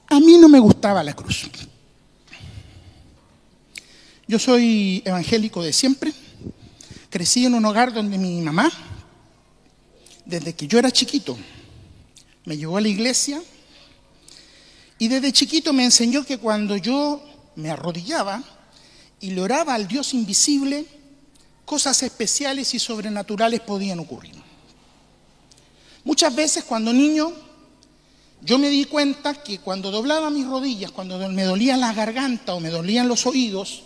A mí no me gustaba la cruz. Yo soy evangélico de siempre. Crecí en un hogar donde mi mamá, desde que yo era chiquito, me llevó a la iglesia y desde chiquito me enseñó que cuando yo me arrodillaba y le oraba al Dios invisible, cosas especiales y sobrenaturales podían ocurrir. Muchas veces cuando niño, yo me di cuenta que cuando doblaba mis rodillas, cuando me dolía la garganta o me dolían los oídos,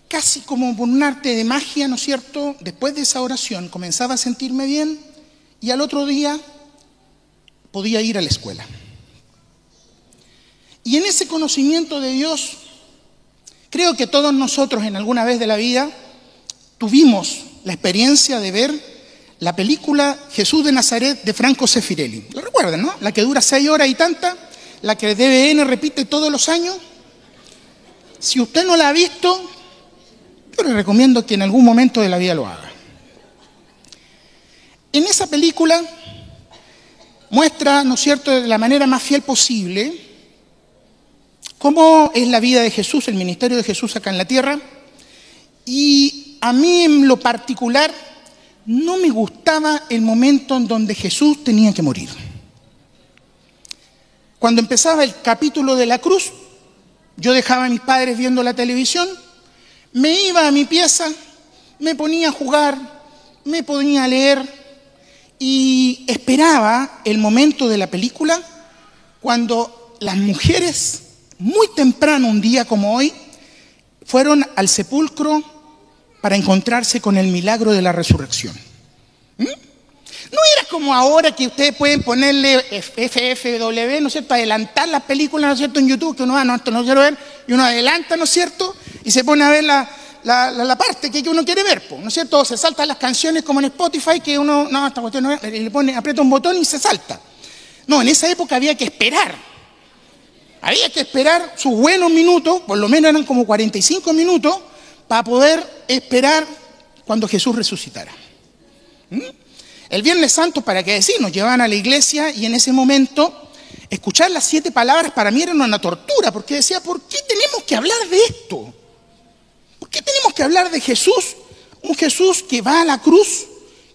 casi como por un arte de magia, ¿no es cierto?, después de esa oración comenzaba a sentirme bien y al otro día podía ir a la escuela. Y en ese conocimiento de Dios, creo que todos nosotros en alguna vez de la vida tuvimos la experiencia de ver la película Jesús de Nazaret de Franco Sefirelli. ¿Lo recuerdan, no? La que dura 6 horas y tanta, la que TVN repite todos los años. Si usted no la ha visto, yo le recomiendo que en algún momento de la vida lo haga. En esa película muestra, ¿no es cierto?, de la manera más fiel posible cómo es la vida de Jesús, el ministerio de Jesús acá en la tierra. Y a mí en lo particular no me gustaba el momento en donde Jesús tenía que morir. Cuando empezaba el capítulo de la cruz, yo dejaba a mis padres viendo la televisión, me iba a mi pieza, me ponía a jugar, me ponía a leer y esperaba el momento de la película cuando las mujeres, muy temprano un día como hoy, fueron al sepulcro para encontrarse con el milagro de la resurrección. No era como ahora que ustedes pueden ponerle FFW, ¿no es cierto?, adelantar las películas, ¿no es cierto?, en YouTube, que uno va, no, esto no quiero ver, y uno adelanta, ¿no es cierto?, y se pone a ver la parte que uno quiere ver, ¿no es cierto?, o se saltan las canciones como en Spotify, que uno, no, esta cuestión no es, y le pone, aprieta un botón y se salta. No, en esa época había que esperar. Había que esperar sus buenos minutos, por lo menos eran como 45 minutos, para poder esperar cuando Jesús resucitara. El Viernes Santo, ¿para qué decir? Nos llevaban a la iglesia y en ese momento escuchar las 7 palabras para mí era una tortura, porque decía, ¿por qué tenemos que hablar de esto? ¿Por qué tenemos que hablar de Jesús? Un Jesús que va a la cruz,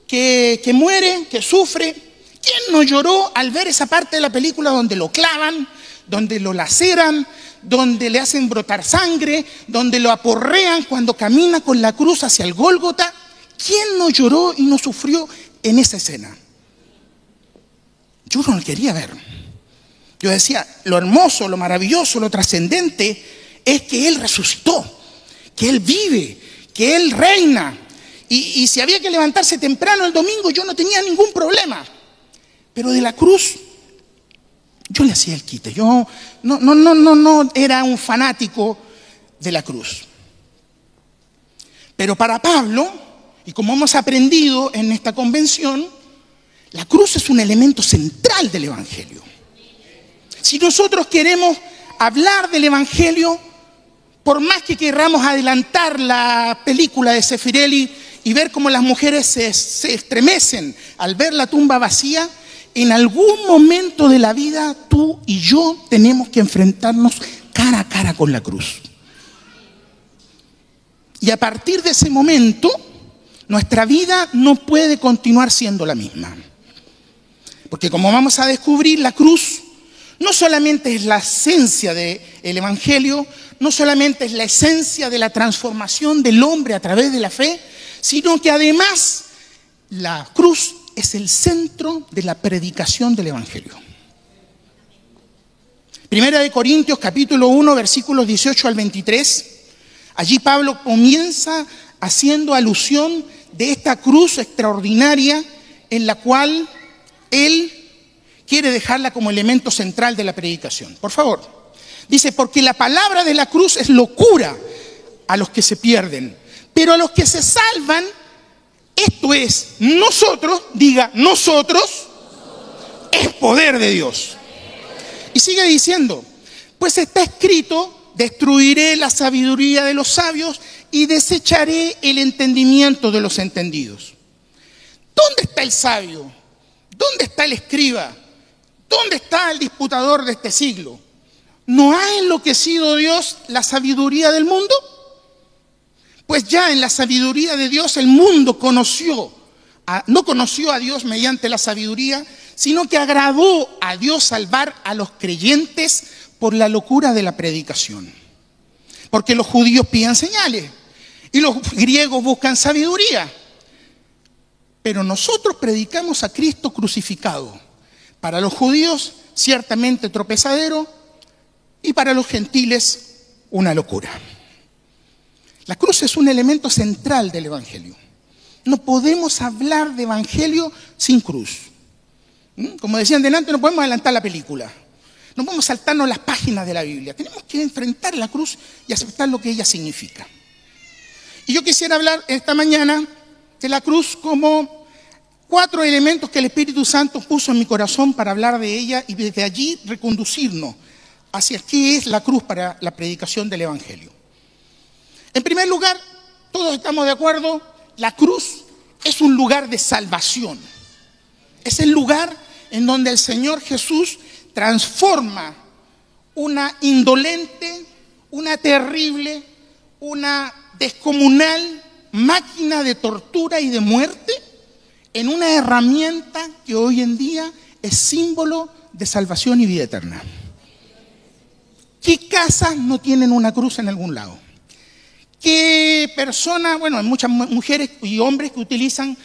que muere, que sufre. ¿Quién no lloró al ver esa parte de la película donde lo clavan, donde lo laceran, donde le hacen brotar sangre, donde lo aporrean cuando camina con la cruz hacia el Gólgota? ¿Quién no lloró y no sufrió en esa escena? Yo no lo quería ver. Yo decía, lo hermoso, lo maravilloso, lo trascendente es que Él resucitó, que Él vive, que Él reina. Y si había que levantarse temprano el domingo, yo no tenía ningún problema. Pero de la cruz yo le hacía el quite. Yo no era un fanático de la cruz. Pero para Pablo, y como hemos aprendido en esta convención, la cruz es un elemento central del Evangelio. Si nosotros queremos hablar del Evangelio, por más que querramos adelantar la película de Sefirelli y ver cómo las mujeres se estremecen al ver la tumba vacía, en algún momento de la vida tú y yo tenemos que enfrentarnos cara a cara con la cruz. Y a partir de ese momento, nuestra vida no puede continuar siendo la misma. Porque como vamos a descubrir, la cruz no solamente es la esencia del Evangelio, no solamente es la esencia de la transformación del hombre a través de la fe, sino que además la cruz es el centro de la predicación del Evangelio. Primera de Corintios capítulo 1 versículos 18 al 23. Allí Pablo comienza haciendo alusión de esta cruz extraordinaria en la cual él quiere dejarla como elemento central de la predicación. Por favor. Dice, porque la palabra de la cruz es locura a los que se pierden, pero a los que se salvan, esto es, nosotros, diga, nosotros, es poder de Dios. Y sigue diciendo, pues está escrito, destruiré la sabiduría de los sabios y desecharé el entendimiento de los entendidos. ¿Dónde está el sabio? ¿Dónde está el escriba? ¿Dónde está el disputador de este siglo? ¿No ha enloquecido Dios la sabiduría del mundo? Pues ya en la sabiduría de Dios el mundo no conoció a Dios mediante la sabiduría, sino que agradó a Dios salvar a los creyentes por la locura de la predicación. Porque los judíos piden señales y los griegos buscan sabiduría. Pero nosotros predicamos a Cristo crucificado. Para los judíos, ciertamente tropezadero, y para los gentiles, una locura. La cruz es un elemento central del Evangelio. No podemos hablar de Evangelio sin cruz. Como decían delante, no podemos adelantar la película. No podemos saltarnos las páginas de la Biblia. Tenemos que enfrentar la cruz y aceptar lo que ella significa. Y yo quisiera hablar esta mañana de la cruz como 4 elementos que el Espíritu Santo puso en mi corazón para hablar de ella y desde allí reconducirnos hacia qué es la cruz para la predicación del Evangelio. En primer lugar, todos estamos de acuerdo, la cruz es un lugar de salvación. Es el lugar en donde el Señor Jesús transforma una indolente, una terrible, una descomunal máquina de tortura y de muerte en una herramienta que hoy en día es símbolo de salvación y vida eterna. ¿Qué casas no tienen una cruz en algún lado? ¿Qué personas, bueno, hay muchas mujeres y hombres que utilizan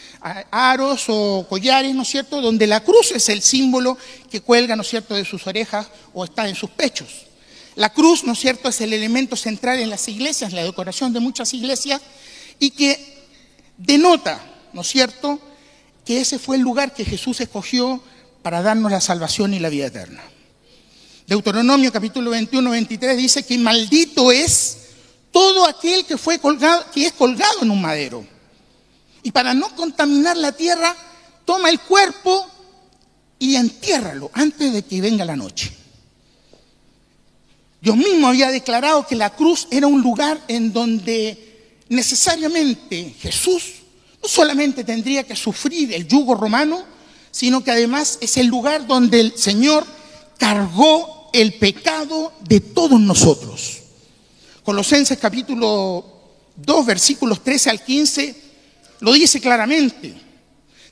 aros o collares, ¿no es cierto?, donde la cruz es el símbolo que cuelga, ¿no es cierto?, de sus orejas o está en sus pechos. La cruz, ¿no es cierto?, es el elemento central en las iglesias, la decoración de muchas iglesias, y que denota, ¿no es cierto?, que ese fue el lugar que Jesús escogió para darnos la salvación y la vida eterna. Deuteronomio capítulo 21, 23 dice que maldito es todo aquel que es colgado en un madero. Y para no contaminar la tierra, toma el cuerpo y entiérralo antes de que venga la noche. Dios mismo había declarado que la cruz era un lugar en donde necesariamente Jesús no solamente tendría que sufrir el yugo romano, sino que además es el lugar donde el Señor cargó el pecado de todos nosotros. Colosenses capítulo 2, versículos 13 al 15, lo dice claramente.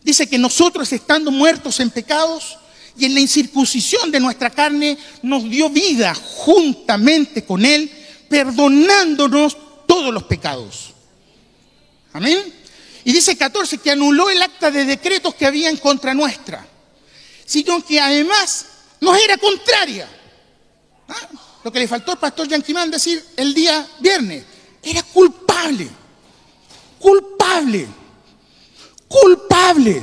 Dice que nosotros, estando muertos en pecados y en la incircuncisión de nuestra carne, nos dio vida juntamente con Él, perdonándonos todos los pecados. Amén. Y dice 14, que anuló el acta de decretos que había en contra nuestra, sino que además nos era contraria. Lo que le faltó al pastor Yanquimán decir el día viernes, era culpable, culpable, culpable.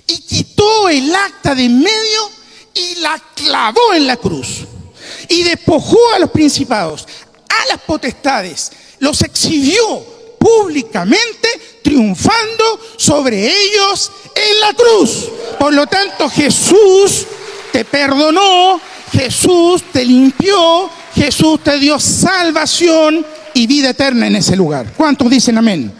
Y quitó el acta de en medio y la clavó en la cruz. Y despojó a los principados, a las potestades, los exhibió públicamente, triunfando sobre ellos en la cruz. Por lo tanto, Jesús te perdonó, Jesús te limpió, Jesús te dio salvación y vida eterna en ese lugar. ¿Cuántos dicen amén?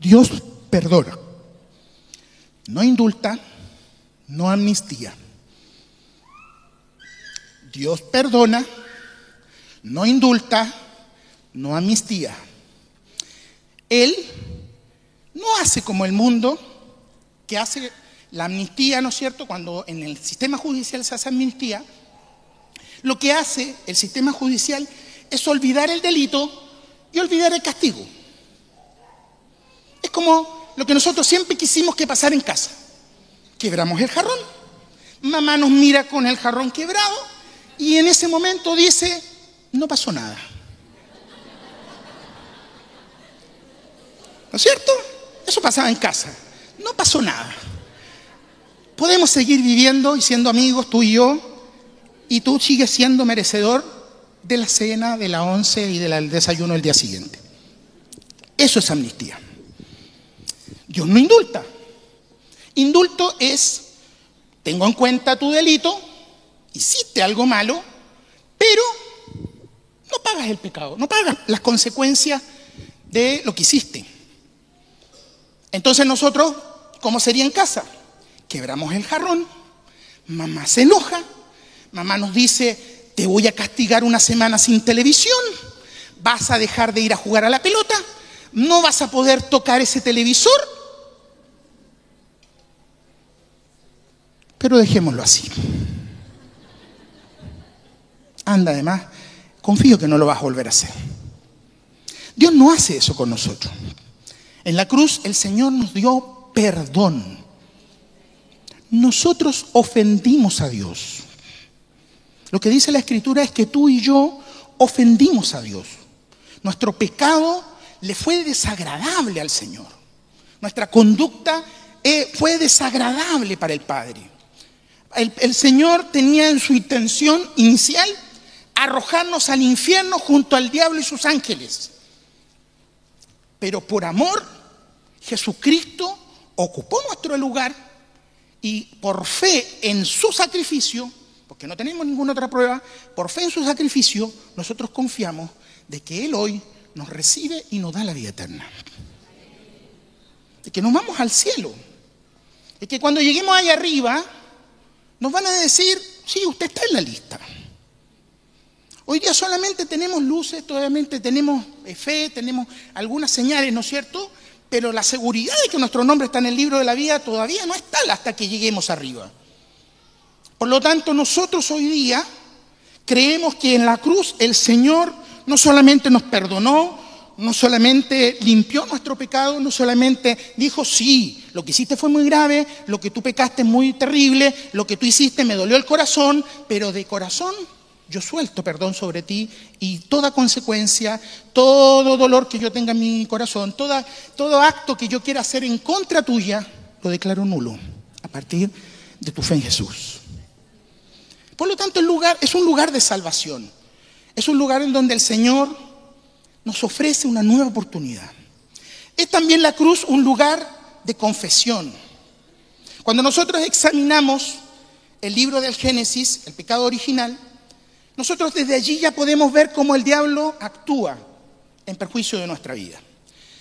Dios perdona, no indulta, no amnistía. Dios perdona, no indulta, no amnistía. Él no hace como el mundo, que hace la amnistía, ¿no es cierto? Cuando en el sistema judicial se hace amnistía, lo que hace el sistema judicial es olvidar el delito y olvidar el castigo. Es como lo que nosotros siempre quisimos que pasara en casa. Quebramos el jarrón, mamá nos mira con el jarrón quebrado y en ese momento dice, no pasó nada. ¿No es cierto? Eso pasaba en casa. No pasó nada. Podemos seguir viviendo y siendo amigos, tú y yo, y tú sigues siendo merecedor de la cena, de la once y del desayuno del día siguiente. Eso es amnistía. Dios no indulta. Indulto es, tengo en cuenta tu delito, hiciste algo malo, pero no pagas el pecado, no pagas las consecuencias de lo que hiciste. Entonces nosotros, ¿cómo sería en casa? Quebramos el jarrón, mamá se enoja, mamá nos dice, te voy a castigar una semana sin televisión, vas a dejar de ir a jugar a la pelota, no vas a poder tocar ese televisor. Pero dejémoslo así. Anda, además, confío que no lo vas a volver a hacer. Dios no hace eso con nosotros. En la cruz el Señor nos dio perdón. Nosotros ofendimos a Dios. Lo que dice la Escritura es que tú y yo ofendimos a Dios. Nuestro pecado le fue desagradable al Señor. Nuestra conducta fue desagradable para el Padre. El Señor tenía en su intención inicial arrojarnos al infierno junto al diablo y sus ángeles. Pero por amor, Jesucristo ocupó nuestro lugar y por fe en su sacrificio, porque no tenemos ninguna otra prueba, por fe en su sacrificio, nosotros confiamos de que Él hoy nos recibe y nos da la vida eterna. De que nos vamos al cielo. De que cuando lleguemos allá arriba, nos van a decir, sí, usted está en la lista. Hoy día solamente tenemos luces, todavía tenemos fe, tenemos algunas señales, ¿no es cierto? Pero la seguridad de que nuestro nombre está en el libro de la vida todavía no está hasta que lleguemos arriba. Por lo tanto, nosotros hoy día creemos que en la cruz el Señor no solamente nos perdonó, no solamente limpió nuestro pecado, no solamente dijo, sí, lo que hiciste fue muy grave, lo que tú pecaste es muy terrible, lo que tú hiciste me dolió el corazón, pero de corazón yo suelto perdón sobre ti y toda consecuencia, todo dolor que yo tenga en mi corazón, todo acto que yo quiera hacer en contra tuya, lo declaro nulo a partir de tu fe en Jesús. Por lo tanto, el lugar es un lugar de salvación. Es un lugar en donde el Señor nos ofrece una nueva oportunidad. Es también la cruz un lugar de confesión. Cuando nosotros examinamos el libro del Génesis, el pecado original, nosotros desde allí ya podemos ver cómo el diablo actúa en perjuicio de nuestra vida.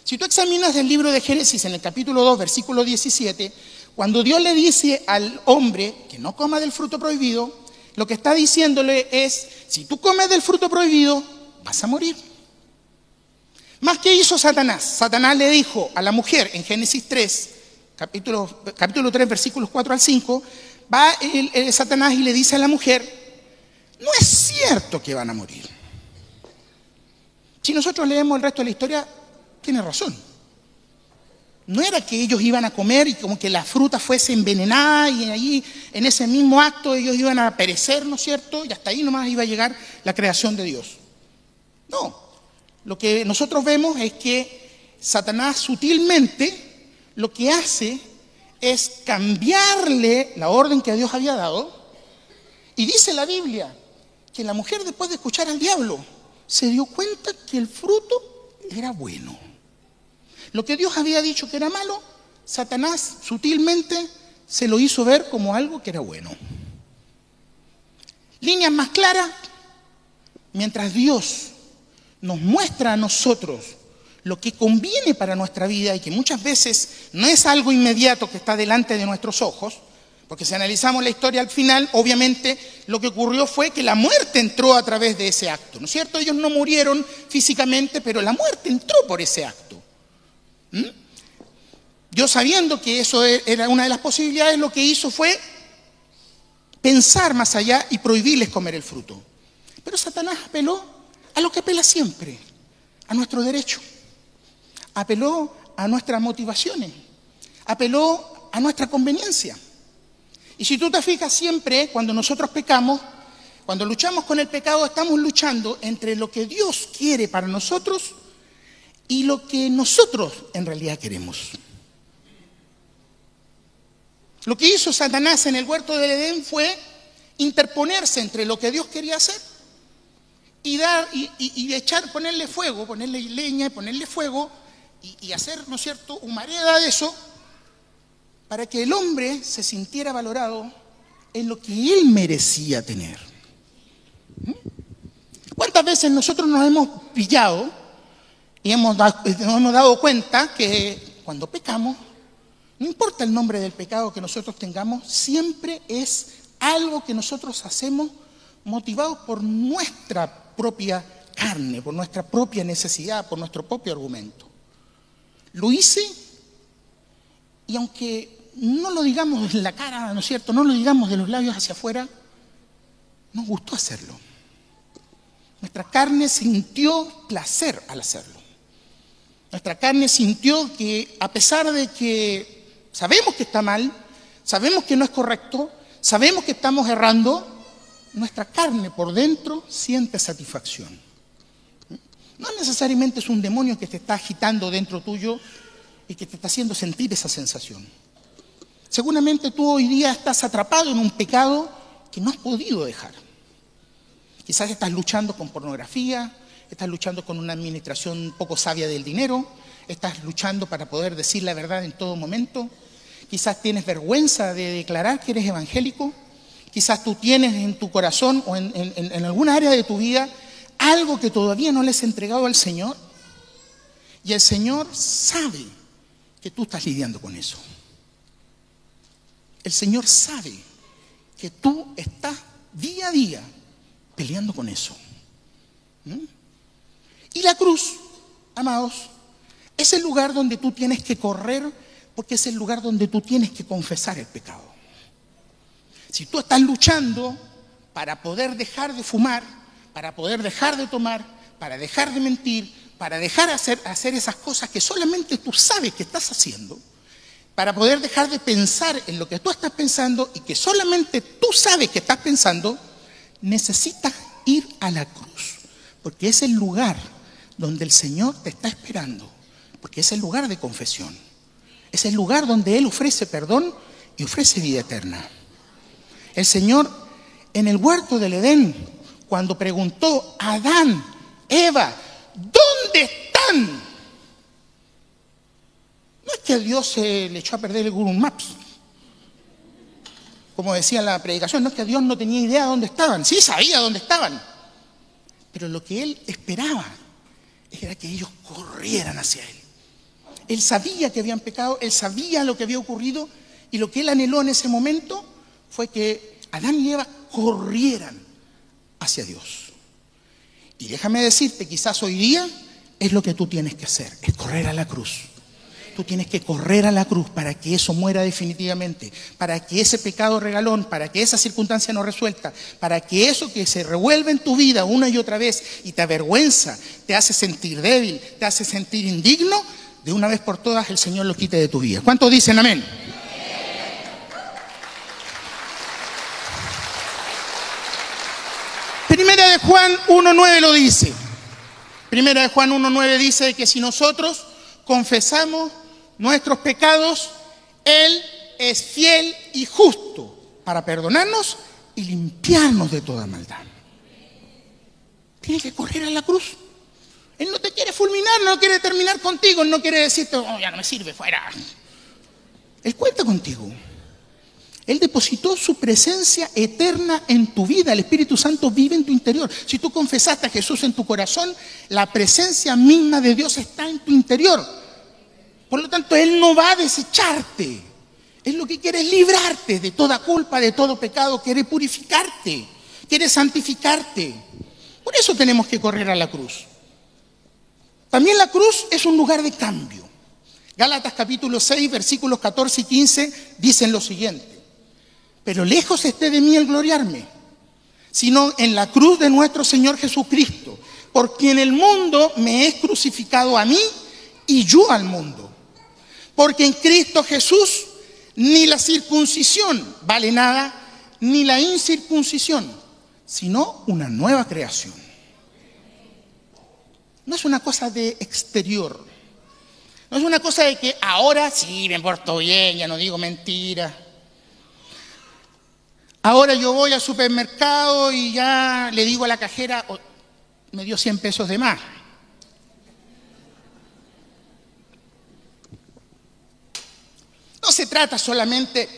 Si tú examinas el libro de Génesis en el capítulo 2, versículo 17, cuando Dios le dice al hombre que no coma del fruto prohibido, lo que está diciéndole es, si tú comes del fruto prohibido, vas a morir. Más que hizo Satanás. Satanás le dijo a la mujer en Génesis 3, capítulo 3, versículos 4 al 5, va Satanás y le dice a la mujer, no es cierto que van a morir. Si nosotros leemos el resto de la historia, tiene razón. No era que ellos iban a comer y como que la fruta fuese envenenada y allí en ese mismo acto ellos iban a perecer, ¿no es cierto? Y hasta ahí nomás iba a llegar la creación de Dios. No, lo que nosotros vemos es que Satanás sutilmente lo que hace es cambiarle la orden que Dios había dado. Y dice la Biblia que la mujer, después de escuchar al diablo, se dio cuenta que el fruto era bueno. Lo que Dios había dicho que era malo, Satanás sutilmente se lo hizo ver como algo que era bueno. Líneas más claras, mientras Dios nos muestra a nosotros lo que conviene para nuestra vida y que muchas veces no es algo inmediato que está delante de nuestros ojos, porque si analizamos la historia al final, obviamente lo que ocurrió fue que la muerte entró a través de ese acto, ¿no es cierto? Ellos no murieron físicamente, pero la muerte entró por ese acto. Dios, sabiendo que eso era una de las posibilidades, lo que hizo fue pensar más allá y prohibirles comer el fruto. Pero Satanás apeló a lo que apela siempre, a nuestro derecho. Apeló a nuestras motivaciones, apeló a nuestra conveniencia. Y si tú te fijas siempre, cuando nosotros pecamos, cuando luchamos con el pecado, estamos luchando entre lo que Dios quiere para nosotros y lo que nosotros en realidad queremos. Lo que hizo Satanás en el huerto del Edén fue interponerse entre lo que Dios quería hacer y ponerle fuego, ponerle leña, ponerle fuego y hacer, ¿no es cierto?, humareda de eso, para que el hombre se sintiera valorado en lo que él merecía tener. ¿Cuántas veces nosotros nos hemos pillado y nos hemos dado cuenta que cuando pecamos, no importa el nombre del pecado que nosotros tengamos, siempre es algo que nosotros hacemos motivados por nuestra propia carne, por nuestra propia necesidad, por nuestro propio argumento. Lo hice y aunque no lo digamos en la cara, ¿no es cierto?, no lo digamos de los labios hacia afuera, nos gustó hacerlo. Nuestra carne sintió placer al hacerlo. Nuestra carne sintió que, a pesar de que sabemos que está mal, sabemos que no es correcto, sabemos que estamos errando, nuestra carne por dentro siente satisfacción. No necesariamente es un demonio que te está agitando dentro tuyo y que te está haciendo sentir esa sensación. Seguramente tú hoy día estás atrapado en un pecado que no has podido dejar. Quizás estás luchando con pornografía, estás luchando con una administración poco sabia del dinero, estás luchando para poder decir la verdad en todo momento, quizás tienes vergüenza de declarar que eres evangélico, quizás tú tienes en tu corazón o en alguna área de tu vida algo que todavía no le has entregado al Señor y el Señor sabe que tú estás lidiando con eso. El Señor sabe que tú estás día a día peleando con eso. Y la cruz, amados, es el lugar donde tú tienes que correr porque es el lugar donde tú tienes que confesar el pecado. Si tú estás luchando para poder dejar de fumar, para poder dejar de tomar, para dejar de mentir, para dejar de hacer esas cosas que solamente tú sabes que estás haciendo, para poder dejar de pensar en lo que tú estás pensando y que solamente tú sabes que estás pensando, necesitas ir a la cruz, porque es el lugar donde el Señor te está esperando, porque es el lugar de confesión, es el lugar donde Él ofrece perdón y ofrece vida eterna. El Señor en el huerto del Edén, cuando preguntó a Adán, Eva, ¿dónde están? No es que a Dios se le echó a perder el Google Maps, como decía la predicación, no es que Dios no tenía idea de dónde estaban, sí sabía dónde estaban, pero lo que Él esperaba era que ellos corrieran hacia Él. Él sabía que habían pecado, Él sabía lo que había ocurrido y lo que Él anheló en ese momento fue que Adán y Eva corrieran hacia Dios. Y déjame decirte, quizás hoy día es lo que tú tienes que hacer, es correr a la cruz. Tú tienes que correr a la cruz para que eso muera definitivamente, para que ese pecado regalón, para que esa circunstancia no resuelta, para que eso que se revuelve en tu vida una y otra vez y te avergüenza, te hace sentir débil, te hace sentir indigno, de una vez por todas el Señor lo quite de tu vida. ¿Cuántos dicen amén? Primera de Juan 1:9 lo dice. Primera de Juan 1:9 dice que si nosotros confesamos nuestros pecados, Él es fiel y justo para perdonarnos y limpiarnos de toda maldad. Tienes que correr a la cruz. Él no te quiere fulminar, no quiere terminar contigo, Él no quiere decirte, oh, ya no me sirve, fuera. Él cuenta contigo. Él depositó su presencia eterna en tu vida. El Espíritu Santo vive en tu interior. Si tú confesaste a Jesús en tu corazón, la presencia misma de Dios está en tu interior. Por lo tanto, Él no va a desecharte. Él lo que quiere es librarte de toda culpa, de todo pecado. Quiere purificarte, quiere santificarte. Por eso tenemos que correr a la cruz. También la cruz es un lugar de cambio. Gálatas capítulo 6, versículos 14 y 15 dicen lo siguiente. Pero lejos esté de mí el gloriarme, sino en la cruz de nuestro Señor Jesucristo, por quien el mundo me es crucificado a mí y yo al mundo. Porque en Cristo Jesús ni la circuncisión vale nada, ni la incircuncisión, sino una nueva creación. No es una cosa de exterior, no es una cosa de que ahora sí me porto bien, ya no digo mentiras. Ahora yo voy al supermercado y ya le digo a la cajera, oh, me dio 100 pesos de más. No se trata solamente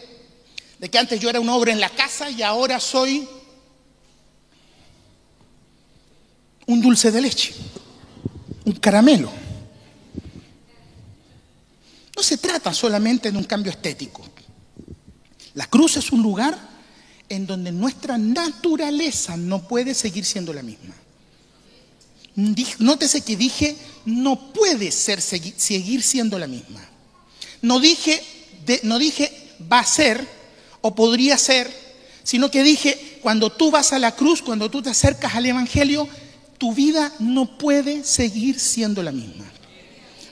de que antes yo era un ogro en la casa y ahora soy un dulce de leche, un caramelo. No se trata solamente de un cambio estético. La cruz es un lugar en donde nuestra naturaleza no puede seguir siendo la misma. Nótese que dije, no puede seguir siendo la misma. No dije va a ser o podría ser, sino que dije, cuando tú vas a la cruz, cuando tú te acercas al Evangelio, tu vida no puede seguir siendo la misma.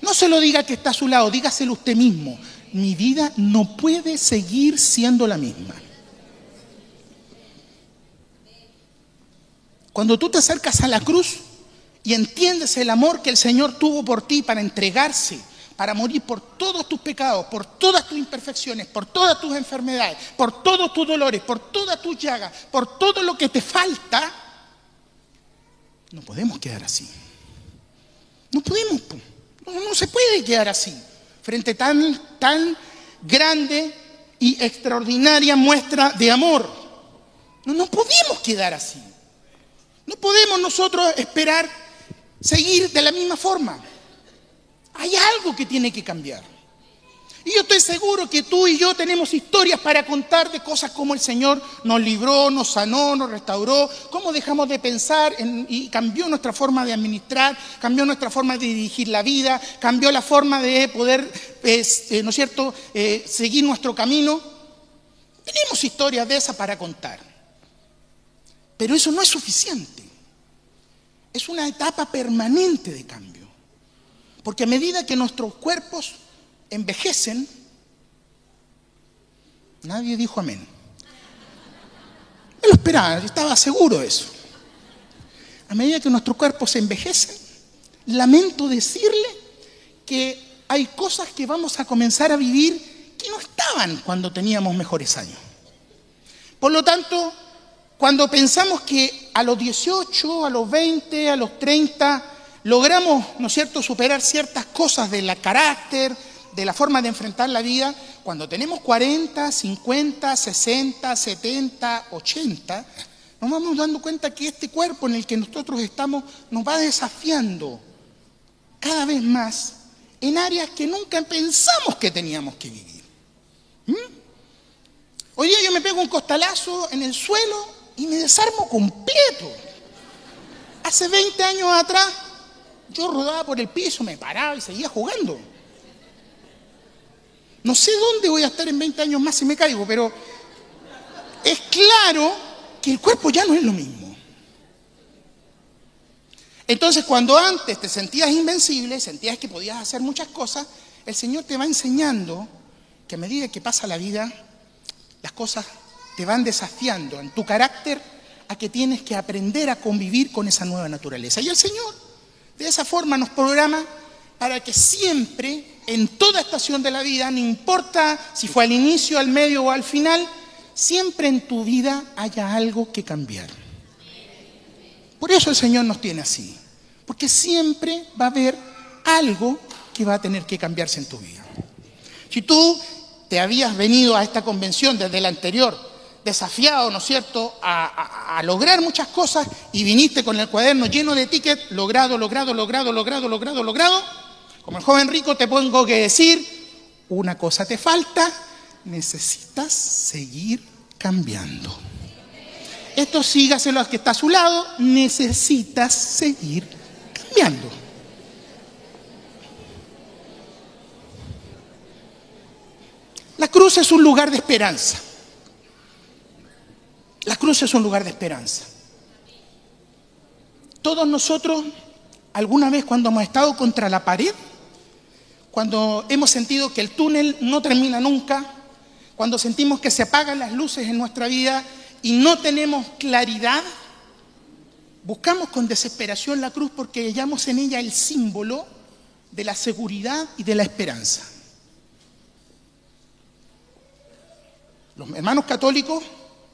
No se lo diga que está a su lado, dígaselo usted mismo. Mi vida no puede seguir siendo la misma. Cuando tú te acercas a la cruz y entiendes el amor que el Señor tuvo por ti para entregarse, para morir por todos tus pecados, por todas tus imperfecciones, por todas tus enfermedades, por todos tus dolores, por todas tus llagas, por todo lo que te falta, no podemos quedar así. No podemos, no se puede quedar así, frente a tan grande y extraordinaria muestra de amor. No podemos quedar así. No podemos nosotros esperar seguir de la misma forma. Hay algo que tiene que cambiar. Y yo estoy seguro que tú y yo tenemos historias para contar de cosas como el Señor nos libró, nos sanó, nos restauró, cómo dejamos de pensar y cambió nuestra forma de administrar, cambió nuestra forma de dirigir la vida, cambió la forma de poder, ¿no es cierto?, seguir nuestro camino. Tenemos historias de esas para contar. Pero eso no es suficiente. Es una etapa permanente de cambio. Porque a medida que nuestros cuerpos envejecen, nadie dijo amén. Me lo esperaba, yo estaba seguro de eso. A medida que nuestros cuerpos envejecen, lamento decirle que hay cosas que vamos a comenzar a vivir que no estaban cuando teníamos mejores años. Por lo tanto, cuando pensamos que a los 18, a los 20, a los 30, logramos, ¿no es cierto?, superar ciertas cosas del carácter, de la forma de enfrentar la vida, cuando tenemos 40, 50, 60, 70, 80, nos vamos dando cuenta que este cuerpo en el que nosotros estamos nos va desafiando cada vez más en áreas que nunca pensamos que teníamos que vivir. Hoy día yo me pego un costalazo en el suelo y me desarmo completo. Hace 20 años atrás, yo rodaba por el piso, me paraba y seguía jugando. No sé dónde voy a estar en 20 años más si me caigo, pero es claro que el cuerpo ya no es lo mismo. Entonces, cuando antes te sentías invencible, sentías que podías hacer muchas cosas, el Señor te va enseñando que a medida que pasa la vida, las cosas te van desafiando en tu carácter a que tienes que aprender a convivir con esa nueva naturaleza. Y el Señor de esa forma nos programa para que siempre, en toda estación de la vida, no importa si fue al inicio, al medio o al final, siempre en tu vida haya algo que cambiar. Por eso el Señor nos tiene así, porque siempre va a haber algo que va a tener que cambiarse en tu vida. Si tú te habías venido a esta convención desde la anterior, desafiado, ¿no es cierto?, a lograr muchas cosas y viniste con el cuaderno lleno de tickets, logrado, como el joven rico te tengo que decir, una cosa te falta, necesitas seguir cambiando. Esto sígaselo al que está a su lado, necesitas seguir cambiando. La cruz es un lugar de esperanza. La cruz es un lugar de esperanza. Todos nosotros, alguna vez cuando hemos estado contra la pared, cuando hemos sentido que el túnel no termina nunca, cuando sentimos que se apagan las luces en nuestra vida y no tenemos claridad, buscamos con desesperación la cruz porque hallamos en ella el símbolo de la seguridad y de la esperanza. Los hermanos católicos,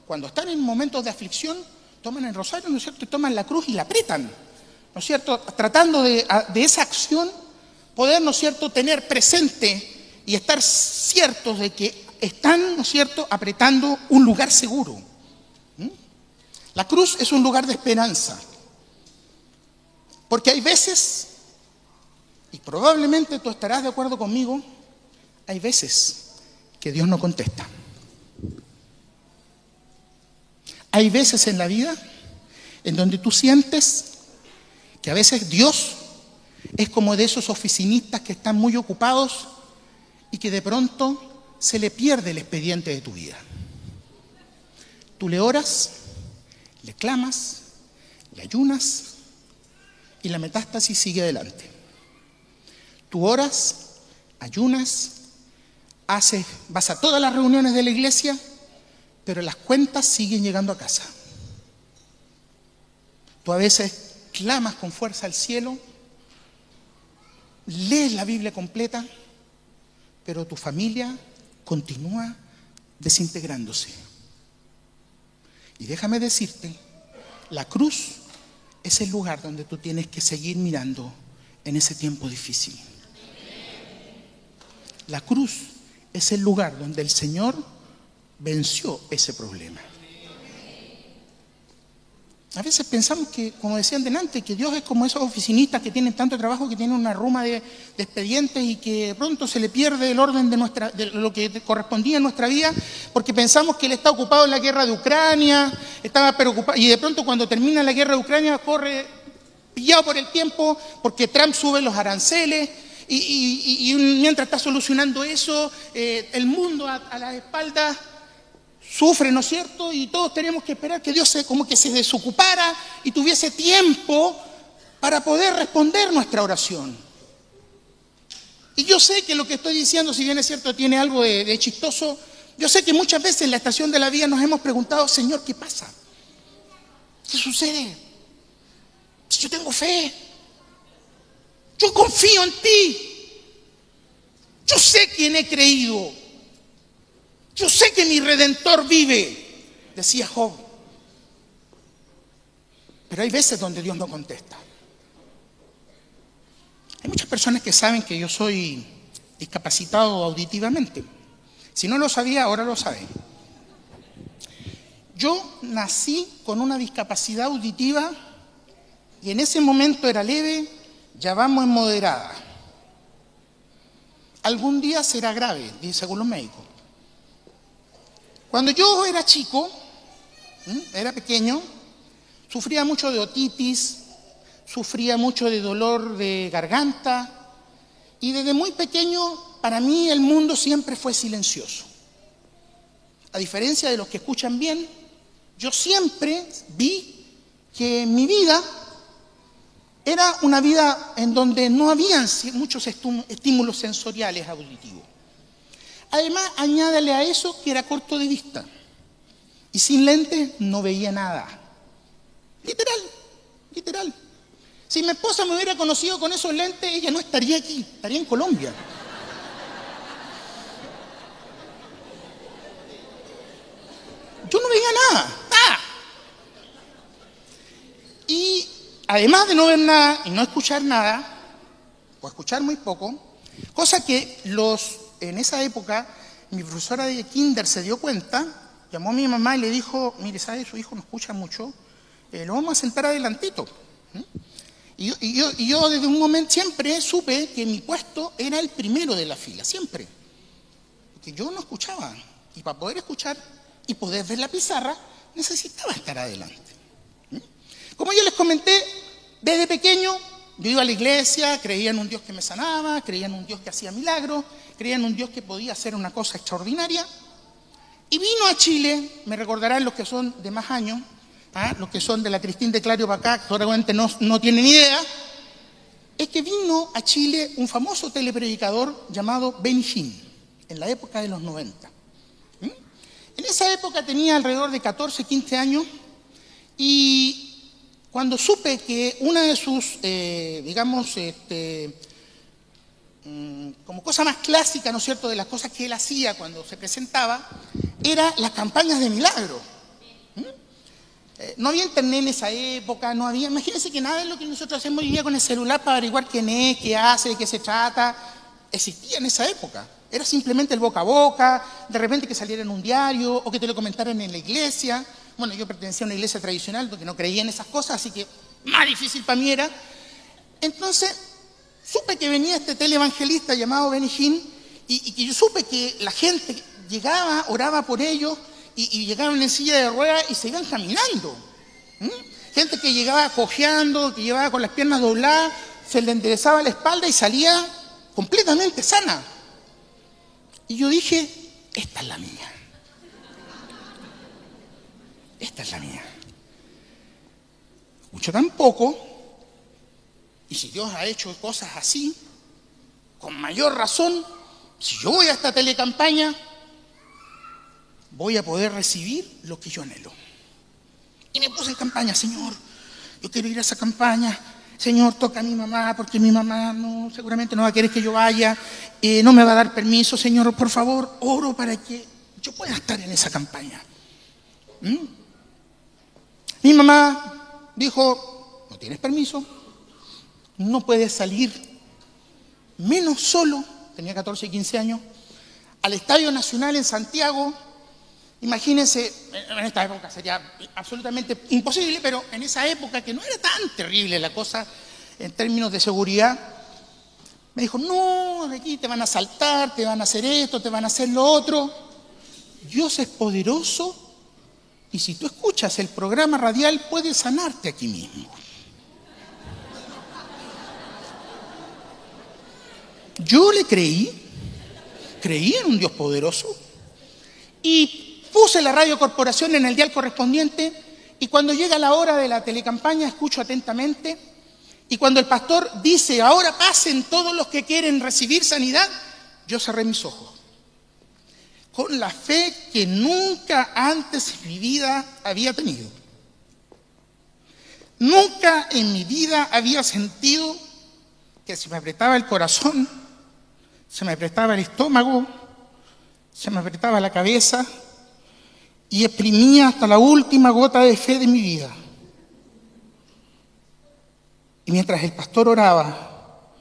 cuando están en momentos de aflicción, toman el rosario, ¿no es cierto?, y toman la cruz y la apretan, ¿no es cierto?, tratando de esa acción poder, ¿no es cierto?, tener presente y estar ciertos de que están, ¿no es cierto?, apretando un lugar seguro. La cruz es un lugar de esperanza. Porque hay veces, y probablemente tú estarás de acuerdo conmigo, hay veces que Dios no contesta. Hay veces en la vida en donde tú sientes que a veces Dios es como de esos oficinistas que están muy ocupados y que de pronto se le pierde el expediente de tu vida. Tú le oras, le clamas, le ayunas y la metástasis sigue adelante. Tú oras, ayunas, vas a todas las reuniones de la iglesia, pero las cuentas siguen llegando a casa. Tú a veces clamas con fuerza al cielo, lees la Biblia completa, pero tu familia continúa desintegrándose. Y déjame decirte, la cruz es el lugar donde tú tienes que seguir mirando en ese tiempo difícil. La cruz es el lugar donde el Señor venció ese problema. A veces pensamos que, como decían delante, que Dios es como esos oficinistas que tienen tanto trabajo, que tienen una ruma de expedientes y que de pronto se le pierde el orden de lo que correspondía en nuestra vida, porque pensamos que Él está ocupado en la guerra de Ucrania, estaba preocupado, y de pronto cuando termina la guerra de Ucrania corre pillado por el tiempo, porque Trump sube los aranceles, y mientras está solucionando eso, el mundo a las espaldas sufre, ¿no es cierto? Y todos tenemos que esperar que Dios como que se desocupara y tuviese tiempo para poder responder nuestra oración. Y yo sé que lo que estoy diciendo, si bien es cierto, tiene algo de chistoso, yo sé que muchas veces en la estación de la vida nos hemos preguntado, Señor, ¿qué pasa? ¿Qué sucede? Si yo tengo fe, yo confío en ti, yo sé quién he creído. Yo sé que mi Redentor vive, decía Job. Pero hay veces donde Dios no contesta. Hay muchas personas que saben que yo soy discapacitado auditivamente. Si no lo sabía, ahora lo saben. Yo nací con una discapacidad auditiva y en ese momento era leve, ya vamos en moderada. Algún día será grave, según los médicos. Cuando yo era chico, era pequeño, sufría mucho de otitis, sufría mucho de dolor de garganta y desde muy pequeño para mí el mundo siempre fue silencioso. A diferencia de los que escuchan bien, yo siempre vi que mi vida era una vida en donde no habían muchos estímulos sensoriales auditivos. Además, añádale a eso que era corto de vista. Y sin lentes no veía nada. Literal. Si mi esposa me hubiera conocido con esos lentes, ella no estaría aquí, estaría en Colombia. Yo no veía nada. Y además de no ver nada y no escuchar nada, o escuchar muy poco, cosa que en esa época, mi profesora de kinder se dio cuenta, llamó a mi mamá y le dijo, mire, ¿sabe? Su hijo no escucha mucho, lo vamos a sentar adelantito. Y yo desde un momento siempre supe que mi puesto era el primero de la fila, siempre. Porque yo no escuchaba. Y para poder escuchar y poder ver la pizarra, necesitaba estar adelante. Como yo les comenté, desde pequeño yo iba a la iglesia, creía en un Dios que me sanaba, creía en un Dios que hacía milagros, creía en un Dios que podía hacer una cosa extraordinaria. Y vino a Chile, me recordarán los que son de más años, los que son de la Cristín de Clario para acá, que seguramente no tienen idea, es que vino a Chile un famoso telepredicador llamado Benny Hinn, en la época de los 90. En esa época tenía alrededor de 14, 15 años, y cuando supe que una de sus, como cosa más clásica, ¿no es cierto?, de las cosas que él hacía cuando se presentaba, era las campañas de milagro. No había internet en esa época, no había, imagínense que nada de lo que nosotros hacemos hoy día con el celular para averiguar quién es, qué hace, de qué se trata, existía en esa época. Era simplemente el boca a boca, de repente que saliera en un diario o que te lo comentaran en la iglesia. Bueno, yo pertenecía a una iglesia tradicional donde no creía en esas cosas, así que más difícil para mí era. Entonces, supe que venía este televangelista llamado Benny Hinn y que yo supe que la gente llegaba, oraba por ellos y llegaban en silla de ruedas y se iban caminando. Gente que llegaba cojeando, que llevaba con las piernas dobladas, se le enderezaba la espalda y salía completamente sana. Y yo dije, esta es la mía. Esta es la mía. Escucho tan poco, y si Dios ha hecho cosas así, con mayor razón, si yo voy a esta telecampaña, voy a poder recibir lo que yo anhelo. Y me puse en campaña, Señor, yo quiero ir a esa campaña. Señor, toca a mi mamá, porque mi mamá seguramente no va a querer que yo vaya, no me va a dar permiso. Señor, por favor, oro para que yo pueda estar en esa campaña. Mi mamá dijo, no tienes permiso, no puedes salir, menos solo, tenía 14 y 15 años, al Estadio Nacional en Santiago. Imagínense, en esta época sería absolutamente imposible, pero en esa época que no era tan terrible la cosa en términos de seguridad, me dijo, no, aquí te van a asaltar, te van a hacer esto, te van a hacer lo otro. Dios es poderoso y si tú escuchas el programa radial puedes sanarte aquí mismo. Yo le creí en un Dios poderoso y puse la Radio Corporación en el dial correspondiente y cuando llega la hora de la telecampaña escucho atentamente y cuando el pastor dice, ahora pasen todos los que quieren recibir sanidad, yo cerré mis ojos. Con la fe que nunca antes en mi vida había tenido. Nunca en mi vida había sentido que se me apretaba el corazón, se me apretaba el estómago, se me apretaba la cabeza y exprimía hasta la última gota de fe de mi vida. Y mientras el pastor oraba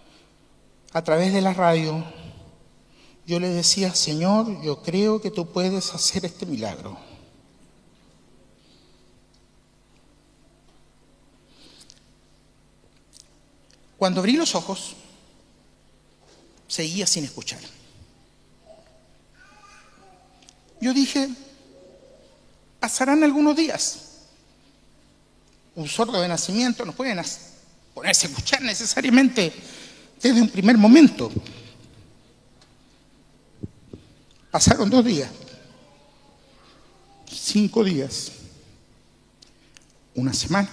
a través de la radio, yo le decía, Señor, yo creo que tú puedes hacer este milagro. Cuando abrí los ojos, seguía sin escuchar. Yo dije, pasarán algunos días. Un sordo de nacimiento no puede ponerse a escuchar necesariamente desde un primer momento. Pasaron 2 días, 5 días, 1 semana,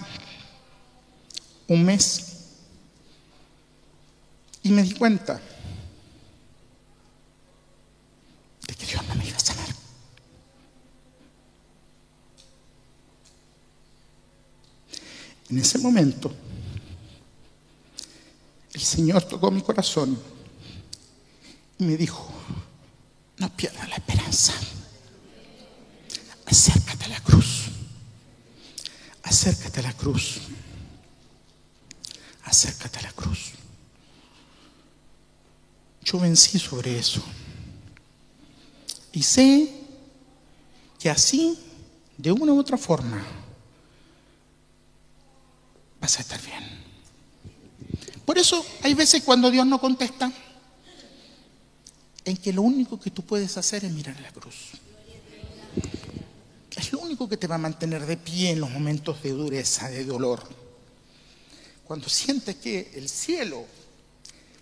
1 mes. Y me di cuenta de que Dios no me iba a sanar. En ese momento, el Señor tocó mi corazón y me dijo, no pierdas la esperanza. Acércate a la cruz. Acércate a la cruz. Acércate a la cruz. Yo vencí sobre eso. Y sé que así, de una u otra forma, vas a estar bien. Por eso hay veces cuando Dios no contesta, en que lo único que tú puedes hacer es mirar a la cruz. Es lo único que te va a mantener de pie en los momentos de dureza, de dolor. Cuando sientes que el cielo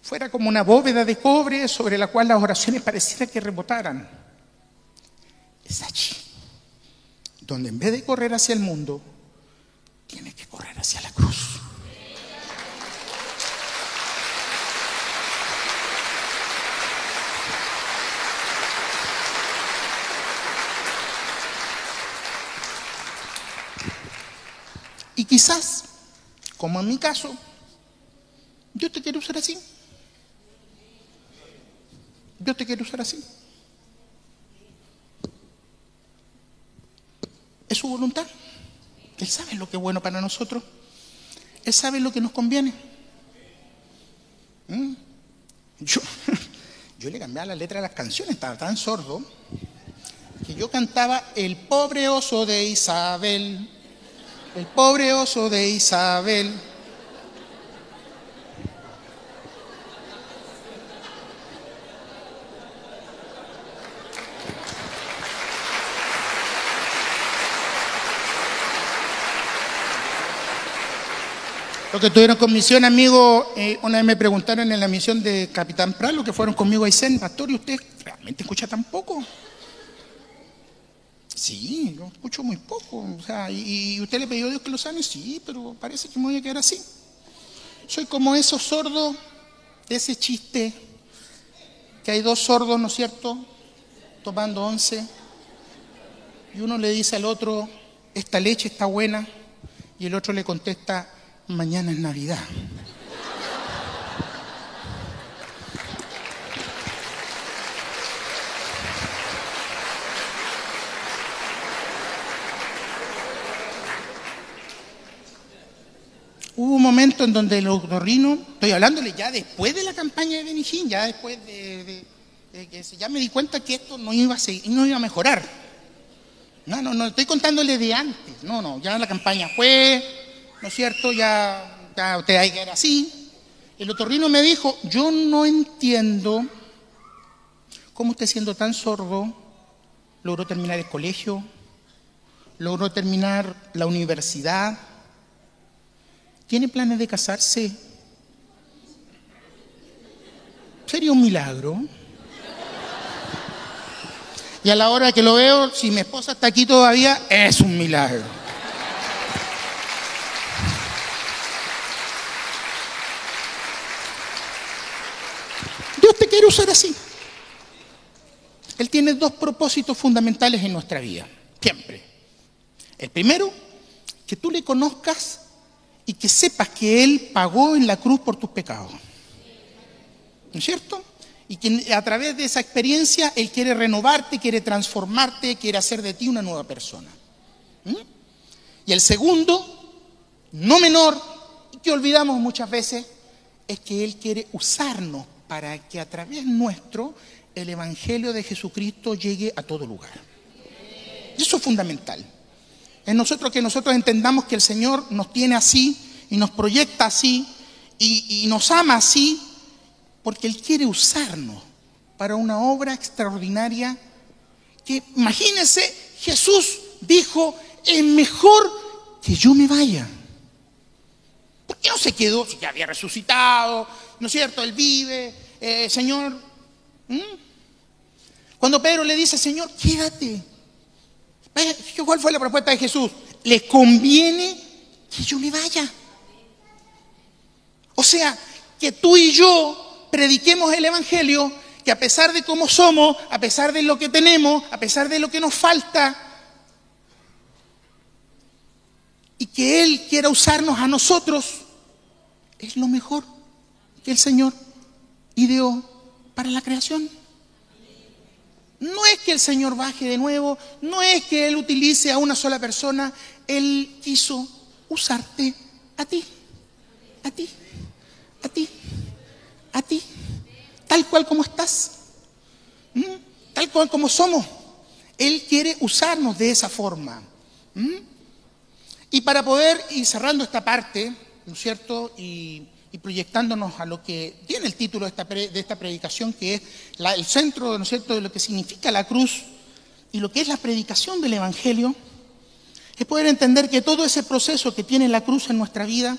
fuera como una bóveda de cobre sobre la cual las oraciones pareciera que rebotaran, es allí donde en vez de correr hacia el mundo, tienes que correr hacia la cruz. Y quizás, como en mi caso, Dios te quiere usar así. Dios te quiere usar así. Es su voluntad. Él sabe lo que es bueno para nosotros. Él sabe lo que nos conviene. Yo le cambiaba la letra de las canciones, estaba tan sordo que yo cantaba el pobre oso de Isabel. El pobre oso de Isabel. Los que estuvieron con misión, amigos, una vez me preguntaron en la misión de Capitán Prat, los que fueron conmigo a Aysén, pastor, ¿y usted realmente escucha tan poco? Sí, yo escucho muy poco. O sea, ¿y usted le pidió a Dios que lo sane? Sí, pero parece que me voy a quedar así. Soy como esos sordos de ese chiste, que hay dos sordos, ¿no es cierto?, tomando 11, y uno le dice al otro, esta leche está buena, y el otro le contesta, mañana es Navidad. Hubo un momento en donde el otorrino, estoy hablándole ya después de la campaña de Benigín, ya después de que ya me di cuenta que esto no iba a mejorar. No, estoy contándole de antes. No, ya la campaña fue, ¿no es cierto? Ya usted hay que era así. El otorrino me dijo, yo no entiendo cómo usted siendo tan sordo logró terminar el colegio, logró terminar la universidad. ¿Tiene planes de casarse? Sería un milagro. Y a la hora que lo veo, si mi esposa está aquí todavía, es un milagro. Dios te quiere usar así. Él tiene dos propósitos fundamentales en nuestra vida, siempre. El primero, que tú le conozcas y que sepas que Él pagó en la cruz por tus pecados. ¿No es cierto? Y que a través de esa experiencia Él quiere renovarte, quiere transformarte, quiere hacer de ti una nueva persona. Y el segundo, no menor, y que olvidamos muchas veces, es que Él quiere usarnos para que a través nuestro el Evangelio de Jesucristo llegue a todo lugar. Y eso es fundamental. Es que nosotros entendamos que el Señor nos tiene así y nos proyecta así y nos ama así porque Él quiere usarnos para una obra extraordinaria que, imagínense, Jesús dijo, es mejor que yo me vaya. ¿Por qué no se quedó? Si ya había resucitado, ¿no es cierto? Él vive, Señor. Cuando Pedro le dice, Señor, quédate. ¿Cuál fue la respuesta de Jesús? ¿Les conviene que yo me vaya? O sea, que tú y yo prediquemos el Evangelio, que a pesar de cómo somos, a pesar de lo que tenemos, a pesar de lo que nos falta, y que Él quiera usarnos a nosotros, es lo mejor que el Señor ideó para la creación. No es que el Señor baje de nuevo, no es que Él utilice a una sola persona, Él quiso usarte a ti, a ti, a ti, a ti, tal cual como estás, tal cual como somos. Él quiere usarnos de esa forma. Y para poder ir cerrando esta parte, ¿no es cierto?, y proyectándonos a lo que tiene el título de esta predicación, que es el centro, ¿no es cierto?, de lo que significa la cruz y lo que es la predicación del Evangelio, es poder entender que todo ese proceso que tiene la cruz en nuestra vida,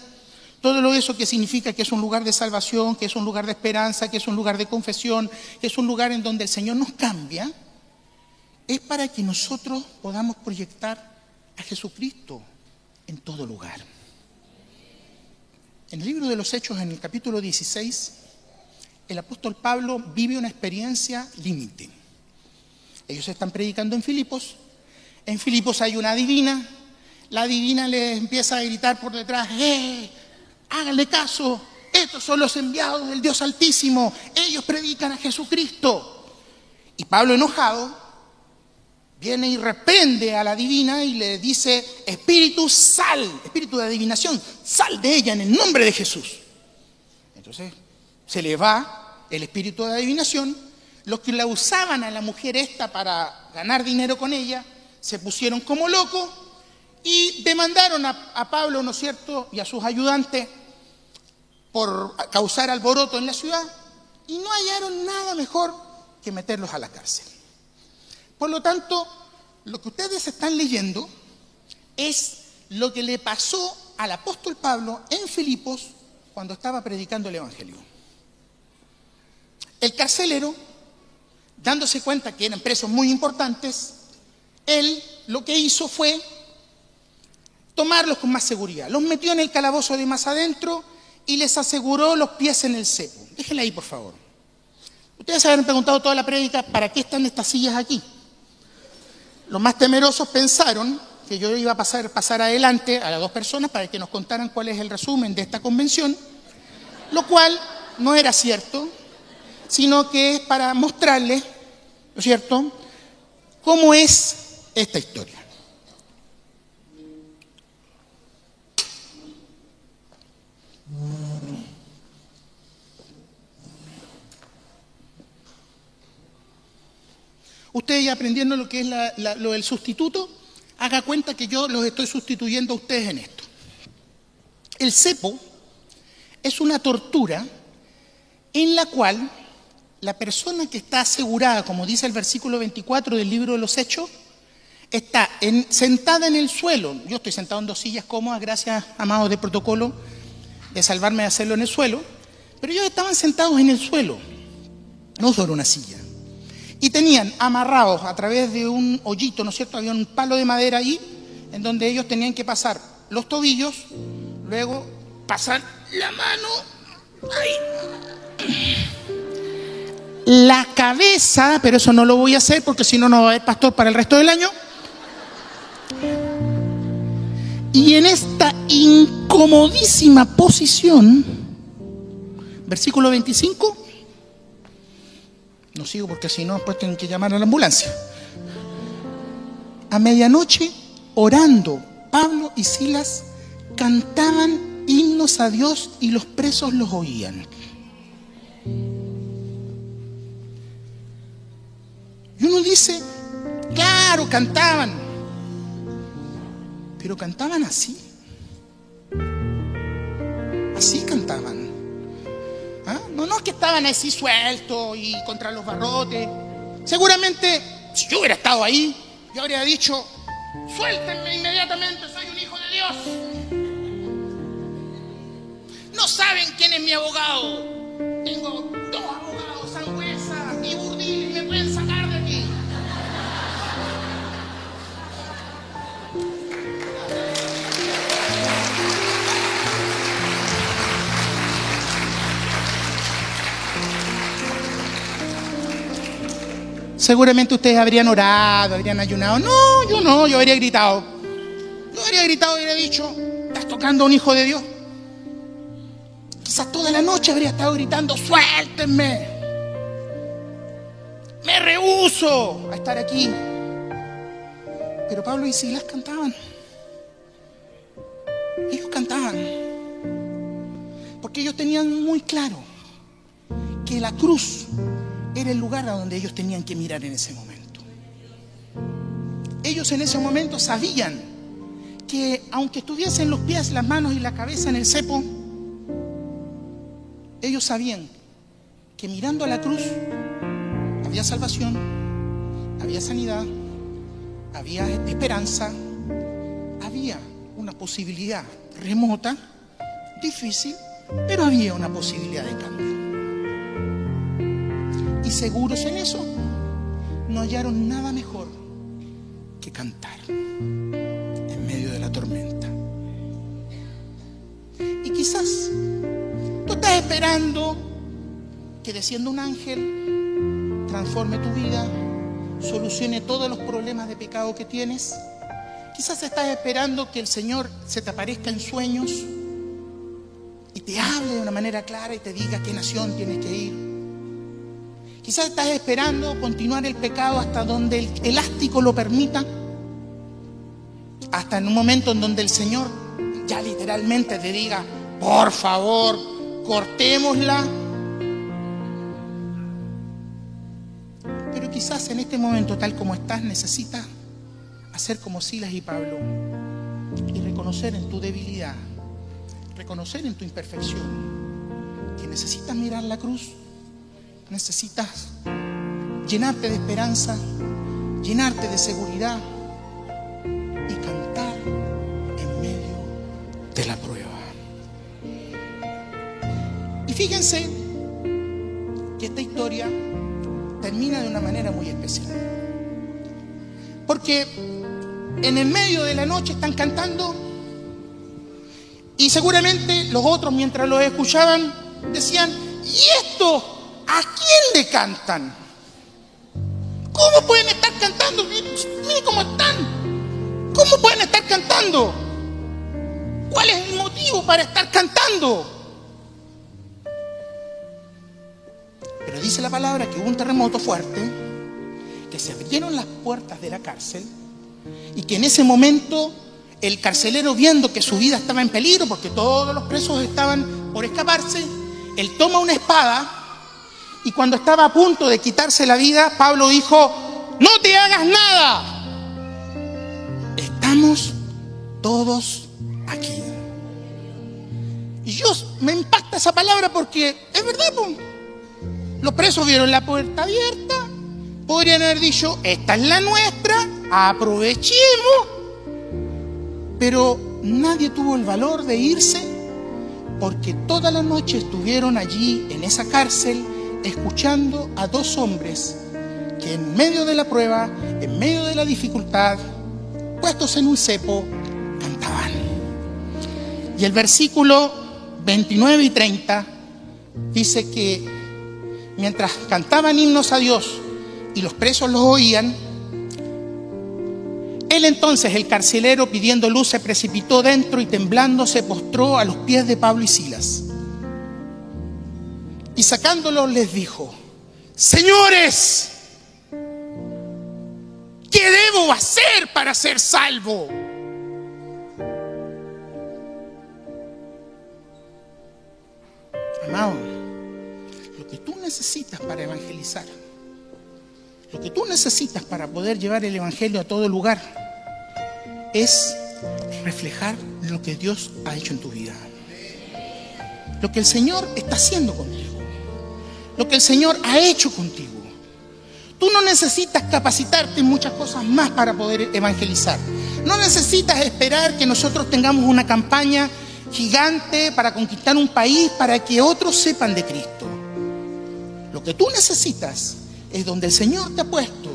todo eso que significa que es un lugar de salvación, que es un lugar de esperanza, que es un lugar de confesión, que es un lugar en donde el Señor nos cambia, es para que nosotros podamos proyectar a Jesucristo en todo lugar. En el libro de los Hechos, en el capítulo 16, el apóstol Pablo vive una experiencia límite. Ellos están predicando en Filipos. En Filipos hay una adivina. La adivina les empieza a gritar por detrás, háganle caso, estos son los enviados del Dios Altísimo, ellos predican a Jesucristo. Y Pablo, enojado, viene y reprende a la adivina y le dice, espíritu, sal, espíritu de adivinación, sal de ella en el nombre de Jesús. Entonces se le va el espíritu de adivinación. Los que la usaban a la mujer esta para ganar dinero con ella, se pusieron como locos y demandaron a Pablo, ¿no es cierto?, y a sus ayudantes por causar alboroto en la ciudad, y no hallaron nada mejor que meterlos a la cárcel. Por lo tanto, lo que ustedes están leyendo es lo que le pasó al apóstol Pablo en Filipos cuando estaba predicando el Evangelio. El carcelero, dándose cuenta que eran presos muy importantes, él lo que hizo fue tomarlos con más seguridad. Los metió en el calabozo de más adentro y les aseguró los pies en el cepo. Déjenla ahí, por favor. Ustedes se habrán preguntado toda la prédica, ¿para qué están estas sillas aquí? Los más temerosos pensaron que yo iba a pasar adelante a las dos personas para que nos contaran cuál es el resumen de esta convención, lo cual no era cierto, sino que es para mostrarles, ¿no es cierto?, cómo es esta historia. Ustedes ya aprendiendo lo que es lo del sustituto, haga cuenta que yo los estoy sustituyendo a ustedes en esto. El cepo es una tortura en la cual la persona que está asegurada, como dice el versículo 24 del libro de los Hechos, está sentada en el suelo. Yo estoy sentado en dos sillas cómodas, gracias, amados de protocolo, de salvarme de hacerlo en el suelo, pero ellos estaban sentados en el suelo, no sobre una silla. Y tenían amarrados a través de un hoyito, ¿no es cierto? Había un palo de madera ahí, en donde ellos tenían que pasar los tobillos, luego pasar la mano, ahí, la cabeza, pero eso no lo voy a hacer porque si no, no va a haber pastor para el resto del año. Y en esta incomodísima posición, versículo 25, no sigo porque si no, después tienen que llamar a la ambulancia. A medianoche, orando, Pablo y Silas cantaban himnos a Dios y los presos los oían. Y uno dice, claro, cantaban, pero cantaban así. Así cantaban. ¿Ah? No es que estaban así sueltos y contra los barrotes. Seguramente, si yo hubiera estado ahí, yo habría dicho, suéltenme inmediatamente, soy un hijo de Dios. No saben quién es mi abogado. Tengo dos abogados, Sangüesa y Burdil, y me pueden sacar de aquí. Seguramente ustedes habrían orado, habrían ayunado. No, yo habría gritado. Yo habría gritado y habría dicho, ¿estás tocando a un hijo de Dios? Quizás toda la noche habría estado gritando, suéltenme. Me rehúso a estar aquí. Pero Pablo y Silas cantaban. Ellos cantaban. Porque ellos tenían muy claro que la cruz era el lugar a donde ellos tenían que mirar en ese momento. Ellos en ese momento sabían que aunque estuviesen los pies, las manos y la cabeza en el cepo, ellos sabían que mirando a la cruz había salvación, había sanidad, había esperanza, había una posibilidad remota, difícil, pero había una posibilidad de cambio. Y seguros en eso, no hallaron nada mejor que cantar en medio de la tormenta. Y quizás tú estás esperando que descienda un ángel, transforme tu vida, solucione todos los problemas de pecado que tienes. Quizás estás esperando que el Señor se te aparezca en sueños y te hable de una manera clara y te diga a qué nación tienes que ir. Quizás estás esperando continuar el pecado hasta donde el elástico lo permita, hasta en un momento en donde el Señor ya literalmente te diga, por favor, cortémosla. Pero quizás en este momento, tal como estás, necesitas hacer como Silas y Pablo y reconocer en tu debilidad, reconocer en tu imperfección que necesitas mirar la cruz. Necesitas llenarte de esperanza, llenarte de seguridad y cantar en medio de la fíjense que esta historia termina de una manera muy especial. Porque en el medio de la noche están cantando y seguramente los otros, mientras los escuchaban, decían: ¿y esto a quién le cantan? ¿Cómo pueden estar cantando? Miren cómo están. ¿Cómo pueden estar cantando? ¿Cuál es el motivo para estar cantando? Pero dice la palabra que hubo un terremoto fuerte, que se abrieron las puertas de la cárcel y que en ese momento el carcelero, viendo que su vida estaba en peligro porque todos los presos estaban por escaparse, él toma una espada y cuando estaba a punto de quitarse la vida, Pablo dijo: no te hagas nada, estamos todos aquí. Y me impacta esa palabra porque es verdad, pues. Los presos vieron la puerta abierta, podrían haber dicho: esta es la nuestra, aprovechemos. Pero nadie tuvo el valor de irse, porque toda la noche estuvieron allí en esa cárcel escuchando a dos hombres que en medio de la prueba, en medio de la dificultad, puestos en un cepo, cantaban. Y el versículo 29 y 30 dice que mientras cantaban himnos a Dios y los presos los oían, él entonces, el carcelero, pidiendo luz, se precipitó dentro y temblando se postró a los pies de Pablo y Silas. Y sacándolos les dijo: señores, ¿qué debo hacer para ser salvo? Amado, lo que tú necesitas para evangelizar, lo que tú necesitas para poder llevar el evangelio a todo lugar, es reflejar lo que Dios ha hecho en tu vida, lo que el Señor está haciendo contigo, lo que el Señor ha hecho contigo. Tú no necesitas capacitarte en muchas cosas más para poder evangelizar. No necesitas esperar que nosotros tengamos una campaña gigante para conquistar un país para que otros sepan de Cristo. Lo que tú necesitas es donde el Señor te ha puesto,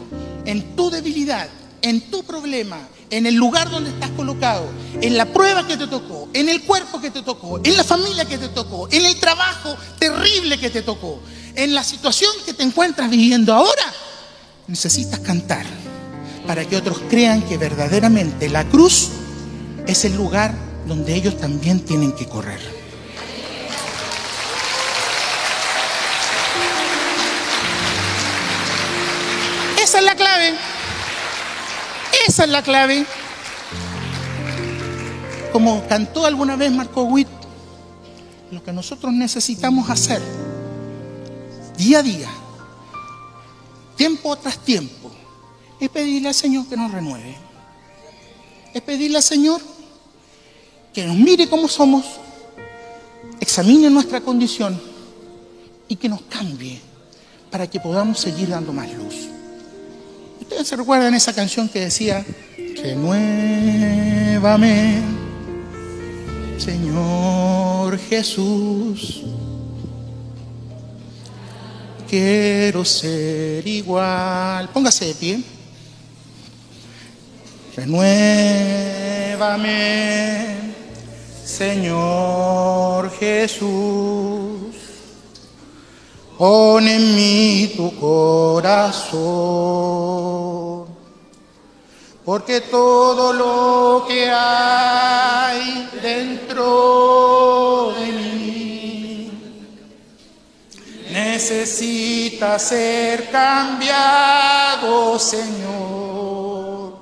en tu debilidad, en tu problema, en el lugar donde estás colocado, en la prueba que te tocó, en el cuerpo que te tocó, en la familia que te tocó, en el trabajo terrible que te tocó, en la situación que te encuentras viviendo ahora. Necesitas cantar para que otros crean que verdaderamente la cruz es el lugar donde ellos también tienen que correr. Esa es la clave. Esa es la clave. Como cantó alguna vez Marco Witt, lo que nosotros necesitamos hacer día a día, tiempo tras tiempo, es pedirle al Señor que nos renueve. Es pedirle al Señor que nos mire cómo somos, examine nuestra condición y que nos cambie para que podamos seguir dando más luz. Ustedes se recuerdan esa canción que decía: renuévame, Señor Jesús, quiero ser igual. Póngase de pie. Renuévame, Señor Jesús, pon en mí tu corazón, porque todo lo que hay dentro de mí necesita ser cambiado, Señor,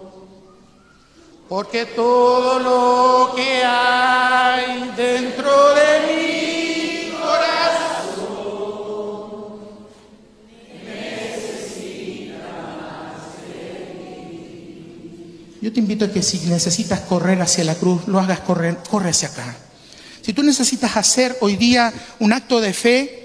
porque todo lo que hay dentro de mi corazón necesita más de mí. Yo te invito a que si necesitas correr hacia la cruz, lo hagas correr, corre hacia acá. Si tú necesitas hacer hoy día un acto de fe,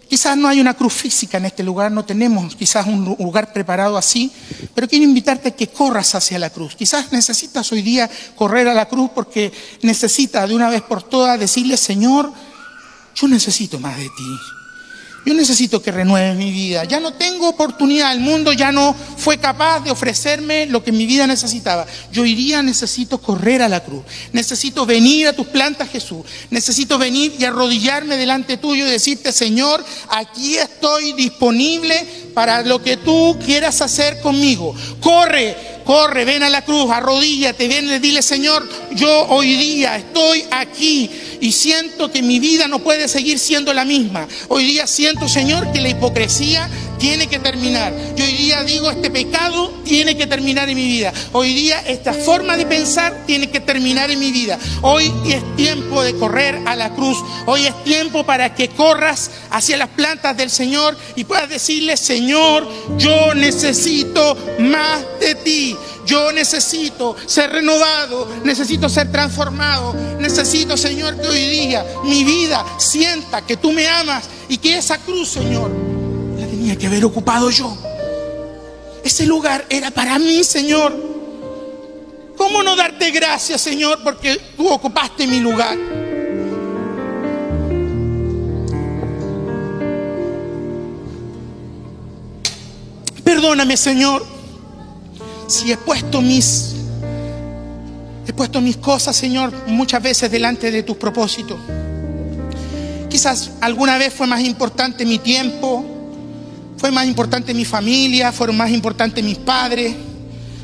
quizás no hay una cruz física en este lugar, no tenemos quizás un lugar preparado así, pero quiero invitarte a que corras hacia la cruz. Quizás necesitas hoy día correr a la cruz porque necesitas de una vez por todas decirle: Señor, yo necesito más de ti. Yo necesito que renueves mi vida. Ya no tengo oportunidad. El mundo ya no fue capaz de ofrecerme lo que mi vida necesitaba. Yo hoy día necesito correr a la cruz. Necesito venir a tus plantas, Jesús. Necesito venir y arrodillarme delante tuyo y decirte: Señor, aquí estoy disponible para lo que tú quieras hacer conmigo. Corre, ven a la cruz, arrodíllate, ven, dile: Señor, yo hoy día estoy aquí y siento que mi vida no puede seguir siendo la misma. Hoy día siento, Señor, que la hipocresía tiene que terminar. Yo hoy día digo: este pecado tiene que terminar en mi vida. Hoy día esta forma de pensar tiene que terminar en mi vida. Hoy es tiempo de correr a la cruz. Hoy es tiempo para que corras hacia las plantas del Señor y puedas decirle: Señor, yo necesito más de ti. Yo necesito ser renovado, necesito ser transformado. Necesito, Señor, que hoy día mi vida sienta que tú me amas y que esa cruz, Señor, la tenía que haber ocupado yo. Ese lugar era para mí, Señor. ¿Cómo no darte gracias, Señor, porque tú ocupaste mi lugar? Perdóname, Señor, si he puesto mis cosas, Señor, muchas veces delante de tus propósitos. Quizás alguna vez fue más importante mi tiempo, fue más importante mi familia, fueron más importantes mis padres,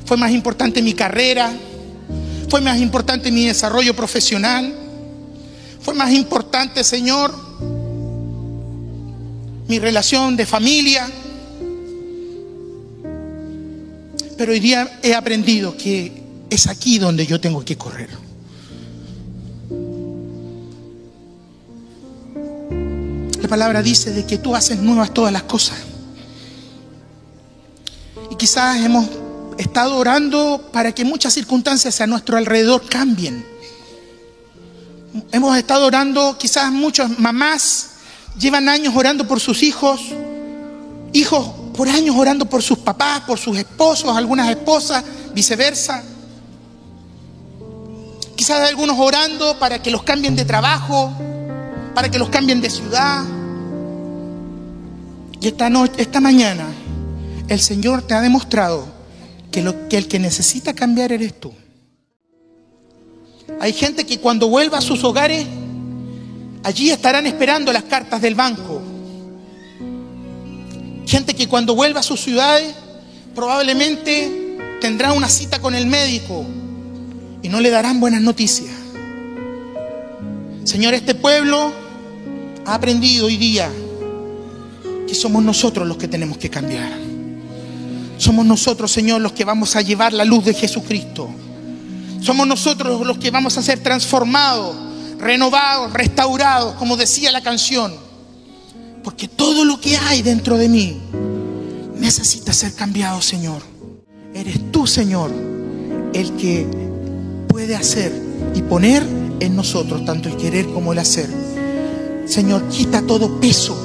fue más importante mi carrera, fue más importante mi desarrollo profesional, fue más importante, Señor, mi relación de familia. Pero hoy día he aprendido que es aquí donde yo tengo que correr. La palabra dice de que tú haces nuevas todas las cosas. Y quizás hemos estado orando para que muchas circunstancias a nuestro alrededor cambien. Hemos estado orando, quizás muchas mamás llevan años orando por sus hijos, hijos por años orando por sus papás, por sus esposos, algunas esposas, viceversa. Quizás algunos orando para que los cambien de trabajo, para que los cambien de ciudad. Y esta mañana el Señor te ha demostrado que el que necesita cambiar eres tú. Hay gente que cuando vuelva a sus hogares, allí estarán esperando las cartas del banco. Gente que cuando vuelva a sus ciudades probablemente tendrá una cita con el médico y no le darán buenas noticias. Señor, este pueblo ha aprendido hoy día que somos nosotros los que tenemos que cambiar. Somos nosotros, Señor, los que vamos a llevar la luz de Jesucristo. Somos nosotros los que vamos a ser transformados, renovados, restaurados, como decía la canción. Porque todo lo que hay dentro de mí necesita ser cambiado, Señor. Eres tú, Señor, el que puede hacer y poner en nosotros tanto el querer como el hacer. Señor, quita todo peso.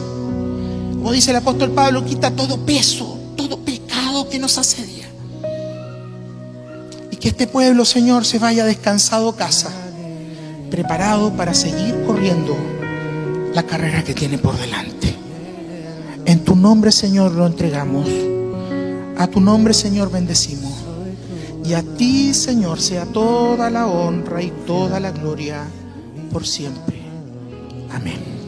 Como dice el apóstol Pablo, quita todo peso, todo pecado que nos asedia. Y que este pueblo, Señor, se vaya descansado a casa, preparado para seguir corriendo la carrera que tiene por delante. En tu nombre, Señor, lo entregamos. A tu nombre, Señor, bendecimos. Y a ti, Señor, sea toda la honra y toda la gloria por siempre. Amén.